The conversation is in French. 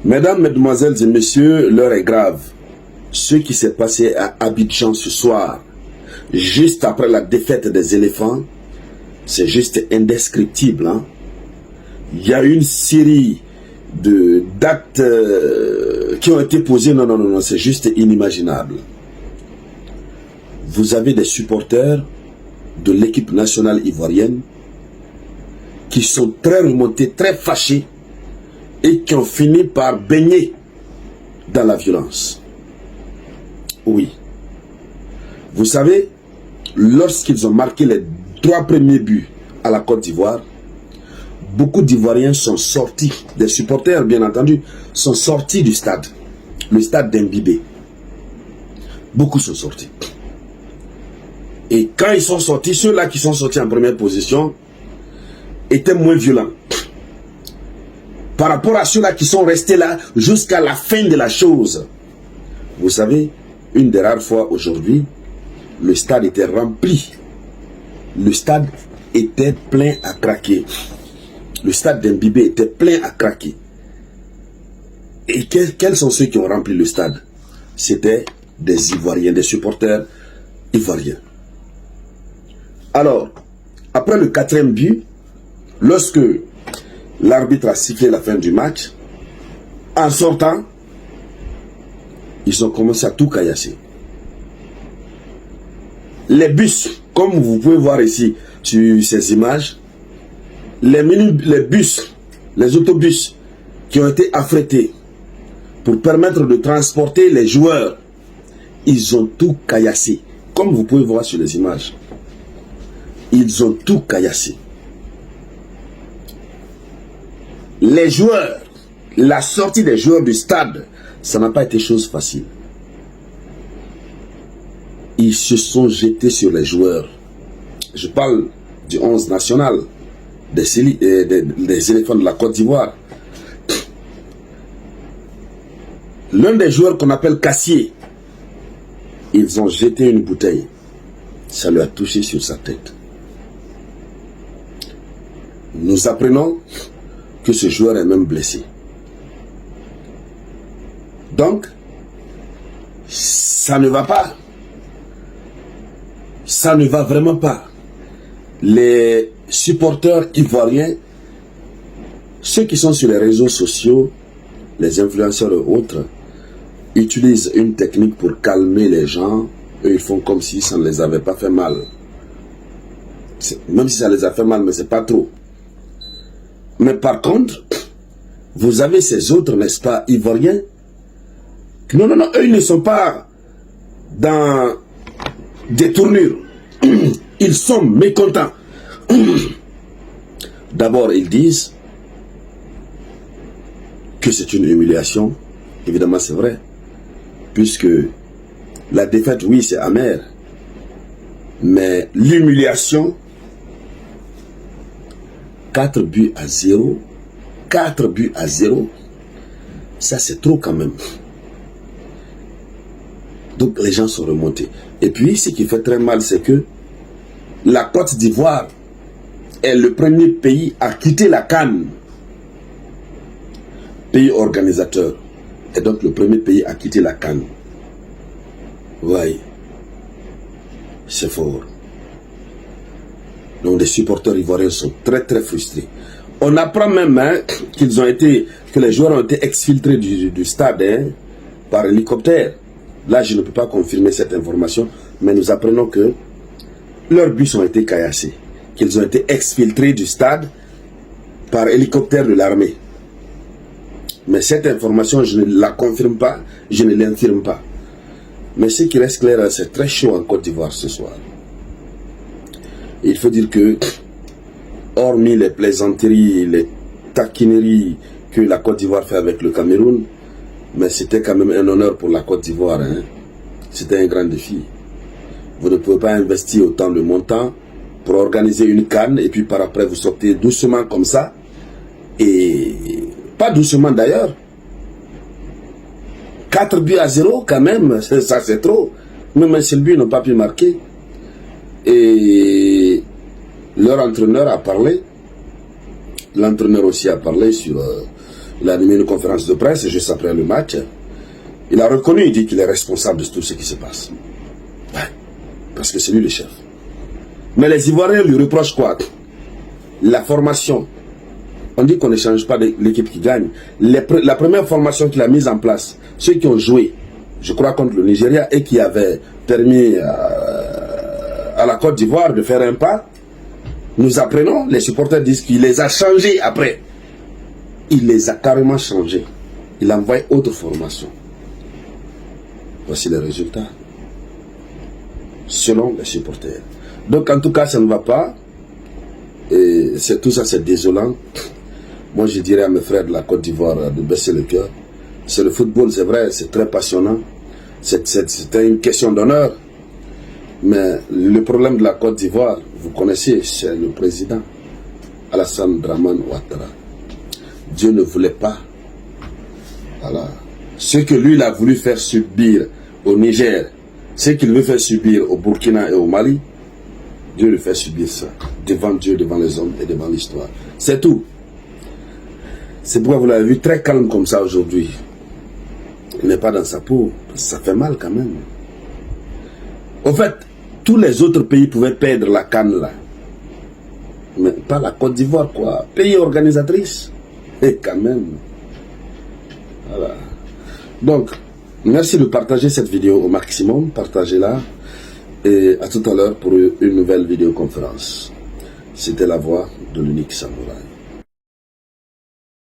Mesdames, Mesdemoiselles et Messieurs, l'heure est grave. Ce qui s'est passé à Abidjan ce soir, juste après la défaite des éléphants, c'est juste indescriptible. Hein? Il y a une série d'actes qui ont été posés. Non, c'est juste inimaginable. Vous avez des supporters de l'équipe nationale ivoirienne qui sont très remontés, très fâchés et qui ont fini par baigner dans la violence. Oui. Vous savez, lorsqu'ils ont marqué les 3 premiers buts à la Côte d'Ivoire, beaucoup d'Ivoiriens sont sortis, des supporters bien entendu, sont sortis du stade, le stade d'Mbibé. Beaucoup sont sortis. Et quand ils sont sortis, ceux-là qui sont sortis en première position étaient moins violents par rapport à ceux-là qui sont restés là jusqu'à la fin de la chose. Vous savez, une des rares fois aujourd'hui, le stade était rempli. Le stade était plein à craquer. Le stade d'Mbibé était plein à craquer. Et quels sont ceux qui ont rempli le stade? C'était des Ivoiriens, des supporters ivoiriens. Alors, après le 4e but, lorsque l'arbitre a sifflé la fin du match, en sortant, ils ont commencé à tout caillasser. Les bus, comme vous pouvez voir ici sur ces images, les bus, les autobus qui ont été affrétés pour permettre de transporter les joueurs, ils ont tout caillassé. Comme vous pouvez voir sur les images, ils ont tout caillassé. Les joueurs, la sortie des joueurs du stade, ça n'a pas été chose facile. Ils se sont jetés sur les joueurs. Je parle du 11 national, des éléphants de la Côte d'Ivoire. L'un des joueurs qu'on appelle Cassier, ils ont jeté une bouteille. Ça lui a touché sur sa tête. Nous apprenons que ce joueur est même blessé. Donc, ça ne va pas. Ça ne va vraiment pas. Les supporters ivoiriens, ceux qui sont sur les réseaux sociaux, les influenceurs et autres, utilisent une technique pour calmer les gens. Eux, ils font comme si ça ne les avait pas fait mal. Même si ça les a fait mal, mais c'est pas trop. Mais par contre, vous avez ces autres, n'est-ce pas, Ivoiriens. Non, eux, ils ne sont pas dans des tournures. Ils sont mécontents. D'abord, ils disent que c'est une humiliation. Évidemment, c'est vrai. Puisque la défaite, oui, c'est amer. Mais l'humiliation, 4 buts à 0, 4 buts à 0, ça c'est trop quand même. Donc les gens sont remontés. Et puis ce qui fait très mal, c'est que la Côte d'Ivoire est le premier pays à quitter la CAN. Pays organisateur. Et donc le premier pays à quitter la CAN. Vous voyez, c'est fort. Donc les supporters ivoiriens sont très frustrés. On apprend même que les joueurs ont été exfiltrés du stade par hélicoptère. Là, je ne peux pas confirmer cette information, mais nous apprenons que leurs bus ont été caillassés, qu'ils ont été exfiltrés du stade par hélicoptère de l'armée. Mais cette information, je ne la confirme pas, je ne l'infirme pas. Mais ce qui reste clair, c'est très chaud en Côte d'Ivoire ce soir. Il faut dire que, hormis les plaisanteries, les taquineries que la Côte d'Ivoire fait avec le Cameroun, mais c'était quand même un honneur pour la Côte d'Ivoire. Hein. C'était un grand défi. Vous ne pouvez pas investir autant de montant pour organiser une CAN et puis par après vous sortez doucement comme ça. Et pas doucement d'ailleurs. 4 buts à 0 quand même, ça c'est trop. Même si le but n'ont pas pu marquer. Et leur entraîneur a parlé. L'entraîneur aussi a parlé sur Il a animé une conférence de presse juste après le match. Il a reconnu, il dit qu'il est responsable de tout ce qui se passe. Ouais, parce que c'est lui le chef. Mais les Ivoiriens lui reprochent quoi? La formation. On dit qu'on ne change pas l'équipe qui gagne. La première formation qu'il a mise en place, ceux qui ont joué, je crois, contre le Nigeria et qui avaient permis à la Côte d'Ivoire de faire un pas, nous apprenons, les supporters disent qu'il les a changés après. Il les a carrément changés. Il a envoyé autre formation. Voici les résultats. Selon les supporters. Donc en tout cas, ça ne va pas. Et tout ça, c'est désolant. Moi, je dirais à mes frères de la Côte d'Ivoire de baisser le cœur. C'est le football, c'est vrai, c'est très passionnant. C'était une question d'honneur. Mais le problème de la Côte d'Ivoire, vous connaissez, c'est le président Alassane Dramane Ouattara. Dieu ne voulait pas. Voilà. Ce que lui, il a voulu faire subir au Niger, ce qu'il veut faire subir au Burkina et au Mali, Dieu lui fait subir ça. Devant Dieu, devant les hommes et devant l'histoire. C'est tout. C'est pourquoi vous l'avez vu très calme comme ça aujourd'hui. Il n'est pas dans sa peau. Ça fait mal quand même. En fait, tous les autres pays pouvaient perdre la CAN là. Mais pas la Côte d'Ivoire, quoi. Pays organisatrice. Et quand même. Voilà. Donc, merci de partager cette vidéo au maximum. Partagez-la. Et à tout à l'heure pour une nouvelle vidéoconférence. C'était la voix de l'unique samouraï.